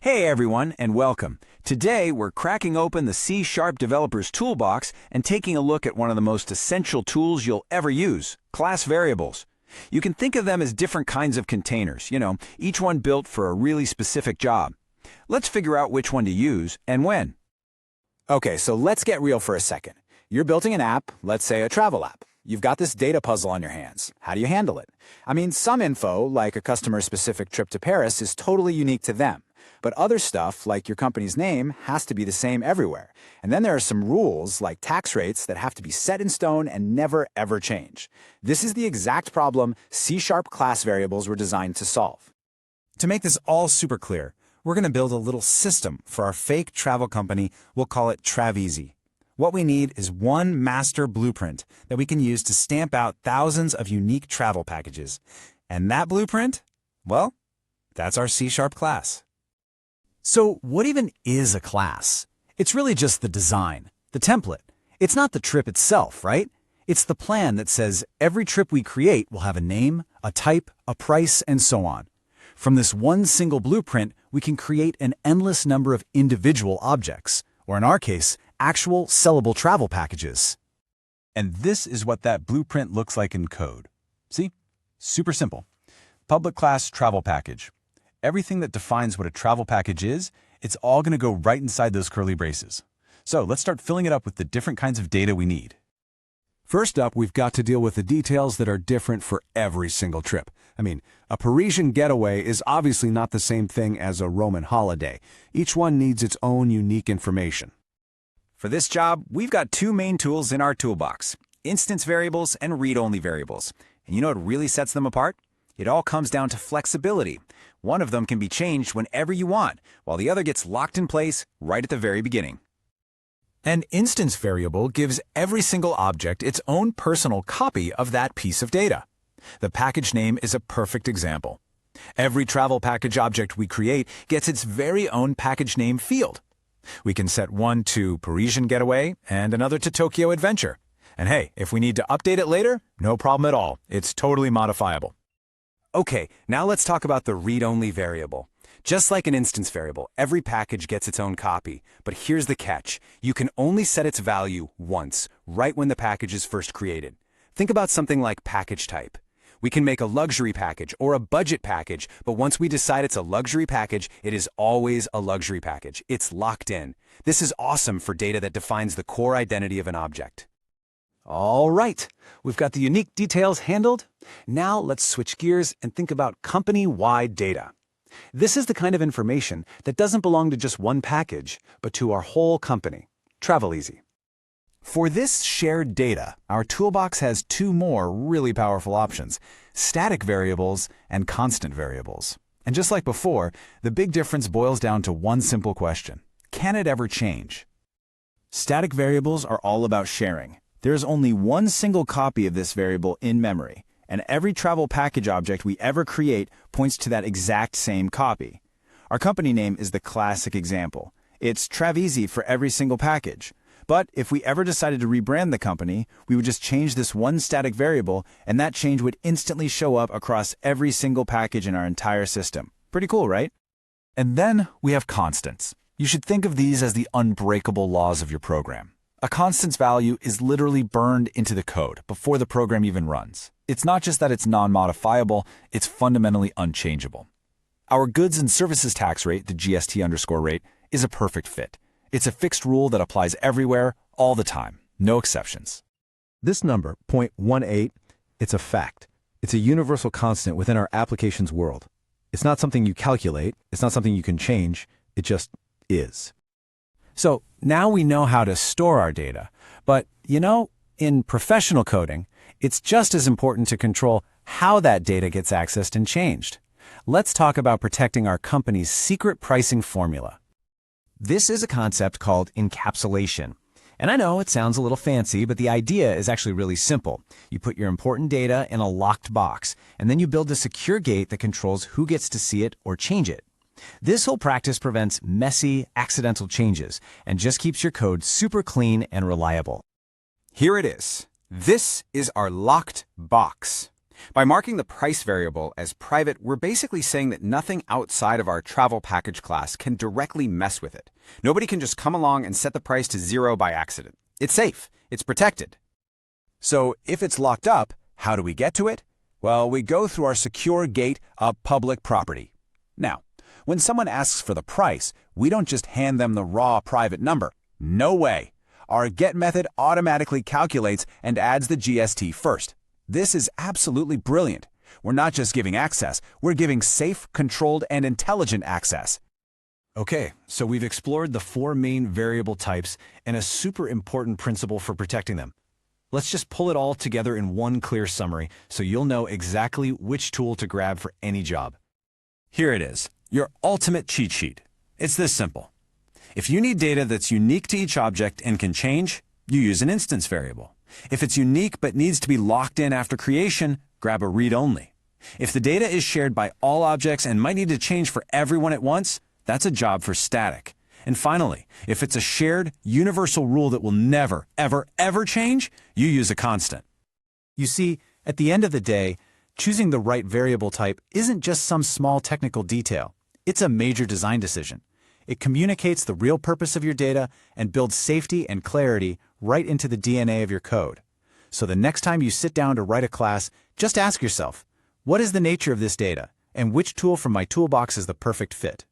Hey everyone, and welcome. Today we're cracking open the C# Developer's Toolbox and taking a look at one of the most essential tools you'll ever use, class variables. You can think of them as different kinds of containers, each one built for a really specific job. Let's figure out which one to use and when. Okay, so let's get real for a second. You're building an app, let's say a travel app. You've got this data puzzle on your hands. How do you handle it? I mean, some info, like a customer-specific trip to Paris, is totally unique to them. But other stuff, like your company's name, has to be the same everywhere. And then there are some rules, like tax rates, that have to be set in stone and never, ever change. This is the exact problem C# class variables were designed to solve. To make this all super clear, we're going to build a little system for our fake travel company. We'll call it Traveasy. What we need is one master blueprint that we can use to stamp out thousands of unique travel packages. And that blueprint? Well, that's our C# class. So what even is a class? It's really just the design, the template. It's not the trip itself, right? It's the plan that says every trip we create will have a name, a type, a price, and so on. From this one single blueprint, we can create an endless number of individual objects, or in our case, actual sellable travel packages. And this is what that blueprint looks like in code. See? Super simple. Public class travel package. Everything that defines what a travel package is, it's all going to go right inside those curly braces. So let's start filling it up with the different kinds of data we need. First up, we've got to deal with the details that are different for every single trip. I mean, a Parisian getaway is obviously not the same thing as a Roman holiday. Each one needs its own unique information. For this job, we've got two main tools in our toolbox, instance variables and read-only variables. And you know what really sets them apart? It all comes down to flexibility. One of them can be changed whenever you want, while the other gets locked in place right at the very beginning. An instance variable gives every single object its own personal copy of that piece of data. The package name is a perfect example. Every travel package object we create gets its very own package name field. We can set one to Parisian Getaway and another to Tokyo Adventure. And hey, if we need to update it later, no problem at all. It's totally modifiable. Okay, now let's talk about the read-only variable. Just like an instance variable, every package gets its own copy. But here's the catch. You can only set its value once, right when the package is first created. Think about something like package type. We can make a luxury package or a budget package, but once we decide it's a luxury package, it is always a luxury package. It's locked in. This is awesome for data that defines the core identity of an object. All right, we've got the unique details handled. Now let's switch gears and think about company-wide data. This is the kind of information that doesn't belong to just one package, but to our whole company, Traveasy. For this shared data, our toolbox has two more really powerful options, static variables and constant variables. And just like before, the big difference boils down to one simple question. Can it ever change? Static variables are all about sharing. There's only one single copy of this variable in memory, and every travel package object we ever create points to that exact same copy. Our company name is the classic example. It's Traveasy for every single package. But if we ever decided to rebrand the company, we would just change this one static variable, and that change would instantly show up across every single package in our entire system. Pretty cool, right? And then we have constants. You should think of these as the unbreakable laws of your program. A constant's value is literally burned into the code before the program even runs. It's not just that it's non-modifiable, it's fundamentally unchangeable. Our goods and services tax rate, the GST_rate, is a perfect fit. It's a fixed rule that applies everywhere, all the time, no exceptions. This number, 0.18, it's a fact. It's a universal constant within our application's world. It's not something you calculate, it's not something you can change, it just is. So now we know how to store our data, but in professional coding, it's just as important to control how that data gets accessed and changed. Let's talk about protecting our company's secret pricing formula. This is a concept called encapsulation. And I know it sounds a little fancy, but the idea is actually really simple. You put your important data in a locked box, and then you build a secure gate that controls who gets to see it or change it. This whole practice prevents messy, accidental changes and just keeps your code super clean and reliable. Here it is. This is our locked box. By marking the price variable as private, we're basically saying that nothing outside of our travel package class can directly mess with it. Nobody can just come along and set the price to 0 by accident. It's safe. It's protected. So if it's locked up, how do we get to it? Well, we go through our secure gate of public property. Now, when someone asks for the price, we don't just hand them the raw private number. No way. Our get method automatically calculates and adds the GST first. This is absolutely brilliant. We're not just giving access, we're giving safe, controlled, and intelligent access. Okay, so we've explored the 4 main variable types and a super important principle for protecting them. Let's just pull it all together in one clear summary so you'll know exactly which tool to grab for any job. Here it is, your ultimate cheat sheet. It's this simple. If you need data that's unique to each object and can change, you use an instance variable. If it's unique but needs to be locked in after creation, grab a read-only. If the data is shared by all objects and might need to change for everyone at once, that's a job for static. And finally, if it's a shared, universal rule that will never, ever, ever change, you use a constant. You see, at the end of the day, choosing the right variable type isn't just some small technical detail. It's a major design decision. It communicates the real purpose of your data and builds safety and clarity right into the DNA of your code. So the next time you sit down to write a class, just ask yourself, what is the nature of this data, and which tool from my toolbox is the perfect fit?